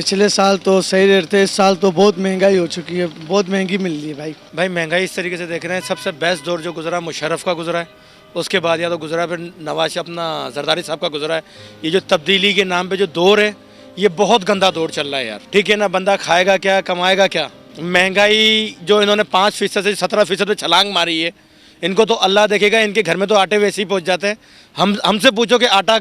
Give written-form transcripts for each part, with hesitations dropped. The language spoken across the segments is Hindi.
पिछले साल तो सही रेट थे, इस साल तो बहुत महंगाई हो चुकी है, बहुत महंगी मिल रही है भाई। भाई महंगाई इस तरीके से देख रहे हैं, सबसे बेस्ट दौर जो गुजरा मुशर्रफ का गुजरा है, उसके बाद या तो गुजरा है फिर नवाज अपना जरदारी साहब का गुजरा है। ये जो तब्दीली के नाम पे जो दौर है, ये बहुत गंदा दौर चल रहा है यार। ठीक है ना, बंदा खाएगा क्या, कमाएगा क्या। महंगाई जो इन्होंने 5% से 17% पे छलांग मारी है, इनको तो अल्लाह देखेगा। इनके घर में तो आटे वैसे ही पहुंच जाते हैं। हमसे पूछो कि आटा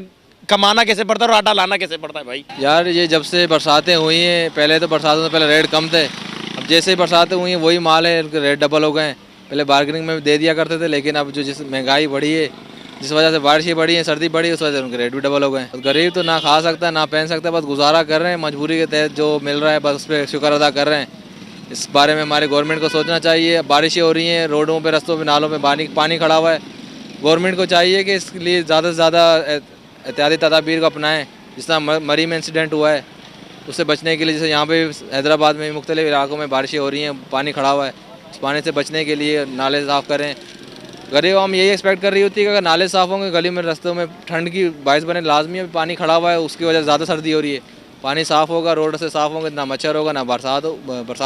कमाना कैसे पड़ता है और आटा लाना कैसे पड़ता है भाई। यार ये जब से बरसातें हुई हैं, पहले तो बरसातों से पहले रेट कम थे, अब जैसे ही बरसातें हुई हैं वही माल है, इनके रेट डबल हो गए हैं। पहले बार्गेनिंग में दे दिया करते थे, लेकिन अब जो जिस महंगाई बढ़ी है, जिस वजह से बारिशें बढ़ी हैं, सर्दी बढ़ी है, उस वजह से उनके रेट भी डबल हो गए हैं। गरीब तो ना खा सकता ना पहन सकता, बस गुजारा कर रहे हैं, मजबूरी के तहत जो मिल रहा है बस उस पर शुक्र अदा कर रहे हैं। इस बारे में हमारे गवर्नमेंट को सोचना चाहिए। बारिशें हो रही हैं, रोडों पे, रस्तों पे, नालों में पानी खड़ा हुआ है। गवर्नमेंट को चाहिए कि इसके लिए ज़्यादा से ज़्यादा एहतियाती तदाबीर को अपनाएं। जिस तरह मरी में इंसिडेंट हुआ है, उससे बचने के लिए, जैसे यहाँ पे हैदराबाद में मुख्तलिफ इलाकों में बारिशें हो रही हैं, पानी खड़ा हुआ है, इस पानी से बचने के लिए नाले साफ़ करें। गरीब हम यही एक्सपेक्ट कर रही होती है कि अगर नाले साफ़ होंगे, गली में, रस्तों में ठंड की बारिश बने, लाजमी है पानी खड़ा हुआ है, उसकी वजह से ज़्यादा सर्दी हो रही है। पानी साफ़ होगा, रोड से साफ़ होंगे, ना मच्छर होगा, ना बरसात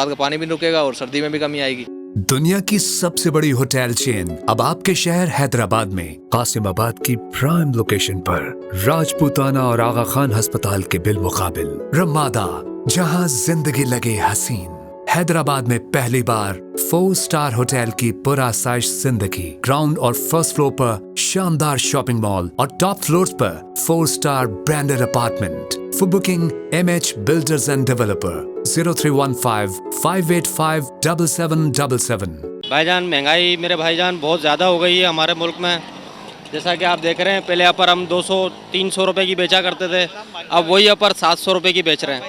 का पानी भी रुकेगा और सर्दी में भी कमी आएगी। दुनिया की सबसे बड़ी होटल चेन अब आपके शहर हैदराबाद में कासिमाबाद की प्राइम लोकेशन पर राजपूताना और आगा खान अस्पताल के बिल मुकाबिल रमादा, जहां जिंदगी लगे हसीन। हैदराबाद में पहली बार 4 स्टार होटल की पुरासाइश जिंदगी। ग्राउंड और फर्स्ट फ्लोर पर शानदार शॉपिंग मॉल और टॉप फ्लोर्स पर 4 star branded apartment. For booking, MH Builders and Developer 0315-585-7777। भाईजान महंगाई मेरे भाईजान बहुत ज़्यादा हो गई है हमारे मुल्क में। जैसा कि आप देख रहे हैं, पहले अपर हम 200-300 रुपए की बेचा करते थे, अब वही अपर 700 रुपए की बेच रहे हैं।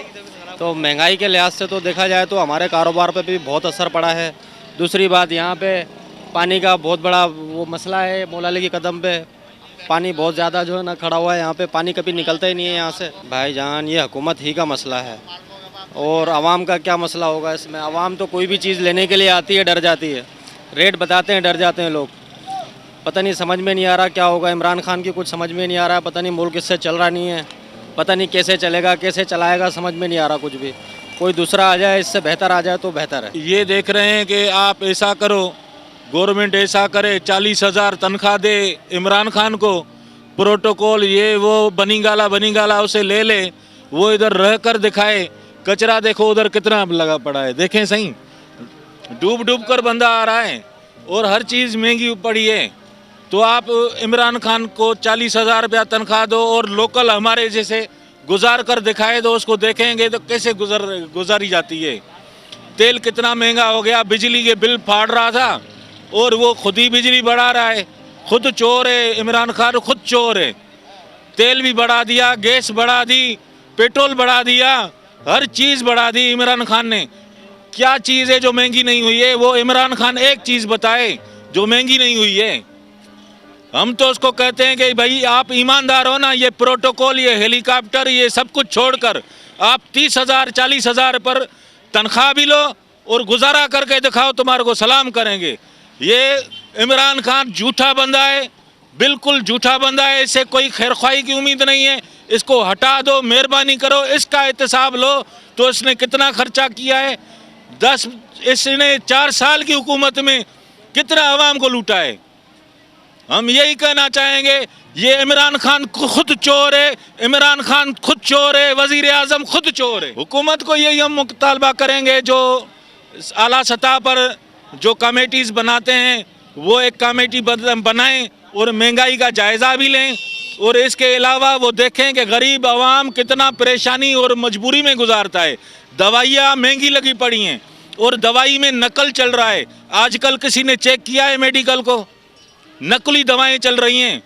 तो महंगाई के लिहाज से तो देखा जाए तो हमारे कारोबार पे भी बहुत असर पड़ा है। दूसरी बात, यहाँ पे पानी का बहुत बड़ा वो मसला है। मौलाली की कदम पे पानी बहुत ज़्यादा जो है ना खड़ा हुआ है, यहाँ पे पानी कभी निकलता ही नहीं है यहाँ से। भाईजान ये हुकूमत ही का मसला है, और आवाम का क्या मसला होगा इसमें। आवाम तो कोई भी चीज़ लेने के लिए आती है, डर जाती है। रेट बताते हैं, डर जाते हैं लोग। पता नहीं, समझ में नहीं आ रहा क्या होगा। इमरान खान की कुछ समझ में नहीं आ रहा है, पता नहीं मुल्क इससे चल रहा नहीं है, पता नहीं कैसे चलेगा, कैसे चलाएगा, समझ में नहीं आ रहा कुछ भी। कोई दूसरा आ जाए, इससे बेहतर आ जाए तो बेहतर है। ये देख रहे हैं कि आप ऐसा करो, गवर्नमेंट ऐसा करे, 40,000 तनख्वाह दे इमरान खान को, प्रोटोकॉल ये वो बनी गाला उसे ले ले, वो इधर रह कर दिखाए। कचरा देखो उधर कितना लगा पड़ा है, देखें सही, डूब कर बंदा आ रहा है और हर चीज़ महंगी पड़ी है। तो आप इमरान खान को 40,000 रुपया तनख्वाह दो और लोकल हमारे जैसे गुजार कर दिखाए दो, उसको देखेंगे तो कैसे गुजारी जाती है। तेल कितना महंगा हो गया, बिजली के बिल फाड़ रहा था और वो खुद ही बिजली बढ़ा रहा है। खुद चोर है इमरान खान, खुद चोर है। तेल भी बढ़ा दिया, गैस बढ़ा दी, पेट्रोल बढ़ा दिया, हर चीज़ बढ़ा दी इमरान खान ने। क्या चीज़ है जो महंगी नहीं हुई है? वो इमरान खान एक चीज़ बताए जो महंगी नहीं हुई है। हम तो उसको कहते हैं कि भाई आप ईमानदार हो ना, ये प्रोटोकॉल, ये हेलीकॉप्टर, ये सब कुछ छोड़कर आप 30,000 40,000 पर तनख्वाह भी लो और गुजारा करके दिखाओ, तुम्हारे को सलाम करेंगे। ये इमरान खान झूठा बंदा है, बिल्कुल झूठा बंदा है। इससे कोई खैरख्वाही की उम्मीद नहीं है। इसको हटा दो, मेहरबानी करो, इसका एहतसाब लो। तो इसने कितना खर्चा किया है, इसने 4 साल की हुकूमत में कितना आवाम को लूटा है। हम यही कहना चाहेंगे, ये इमरान खान खुद चोर है, इमरान खान खुद चोर है, वजीर आजम खुद चोर है। हुकूमत को यही हम मुतालबा करेंगे, जो आला सतह पर जो कमेटीज़ बनाते हैं वो एक कमेटी बनाएं और महंगाई का जायज़ा भी लें, और इसके अलावा वो देखें कि गरीब आवाम कितना परेशानी और मजबूरी में गुजारता है। दवाइयाँ महंगी लगी पड़ी हैं और दवाई में नकल चल रहा है। आजकल किसी ने चेक किया है मेडिकल को? नकली दवाएं चल रही हैं।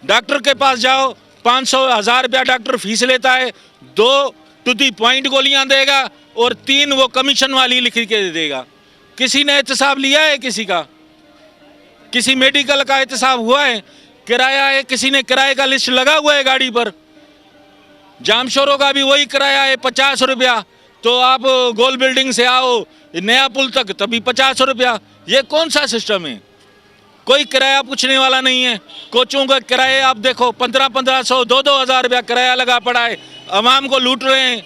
डॉक्टर के पास जाओ, 500-1000 रुपया डॉक्टर फीस लेता है, 2 टू दी पॉइंट गोलियां देगा और 3 वो कमीशन वाली लिख के देगा। किसी ने एहतसाब लिया है किसी का? किसी मेडिकल का एहतसाब हुआ है? किराया है, किसी ने किराए का लिस्ट लगा हुआ है गाड़ी पर? जामशोरों का भी वही किराया है, 50 रुपया। तो आप गोल बिल्डिंग से आओ नया पुल तक तभी 50 रुपया। ये कौन सा सिस्टम है? कोई किराया पूछने वाला नहीं है। कोचों का किराए आप देखो, 1500-2,000 रुपया किराया लगा पड़ा है। आवाम को लूट रहे हैं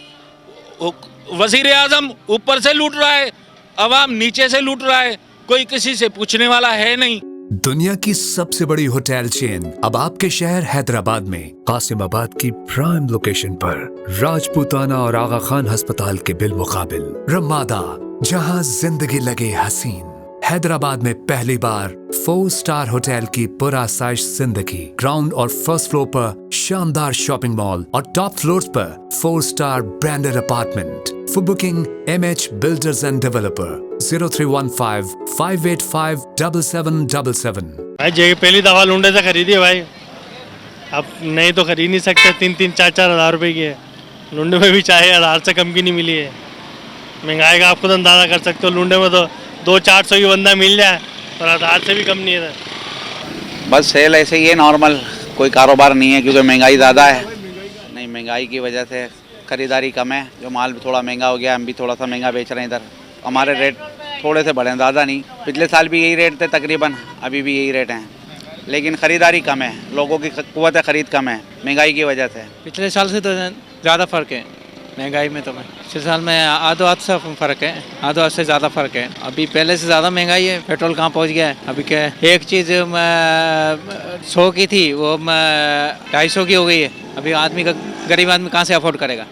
वजीर आजम ऊपर से लूट रहा है, अवाम नीचे से लूट रहा है, कोई किसी से पूछने वाला है नहीं। दुनिया की सबसे बड़ी होटल चेन अब आपके शहर हैदराबाद में कासिमाबाद की प्राइम लोकेशन पर राजपूताना और आगा खान अस्पताल के बिलमुकाबिल रमादा, जहां जिंदगी लगे हसीन। हैदराबाद में पहली बार 4 स्टार होटल की पुरासाइश जिंदगी। ग्राउंड और फर्स्ट फ्लोर पर शानदार शॉपिंग मॉल और टॉप फ्लोर्स पर 4 star branded apartment. For booking, MH Builders and Developer 0315 585 7777। भाई जे पहली दवा लुंडे से खरीदी है भाई, अब नहीं तो खरीद नहीं सकते। 3-4 हज़ार रुपए की है, लुंडे में भी चाहे 1000 से कम की नहीं मिली है। महंगाई का आप खुद अंदाज़ा कर सकते हो, लुंडे में तो 200-400 की बंदा मिल जाए और 1000 से भी कम नहीं है। बस सेल ऐसे ही है नॉर्मल, कोई कारोबार नहीं है क्योंकि महंगाई ज़्यादा है। नहीं, महंगाई की वजह से ख़रीदारी कम है, जो माल भी थोड़ा महंगा हो गया, हम भी थोड़ा सा महंगा बेच रहे हैं इधर। हमारे रेट थोड़े से बढ़े हैं, ज़्यादा नहीं। पिछले साल भी यही रेट थे तकरीबन, अभी भी यही रेट हैं, लेकिन ख़रीदारी कम है, लोगों की क़ुव्वत ख़रीद कम है महंगाई की वजह से। पिछले साल से तो ज़्यादा फ़र्क है महंगाई में। तो पिछले साल में आधो हाथ से फ़र्क है, आधो हाथ से ज़्यादा फ़र्क है। अभी पहले से ज़्यादा महंगाई है, पेट्रोल कहाँ पहुँच गया है। अभी क्या है, एक चीज़ 100 की थी वो 250 की हो गई है। अभी आदमी का, गरीब आदमी कहाँ से अफोर्ड करेगा।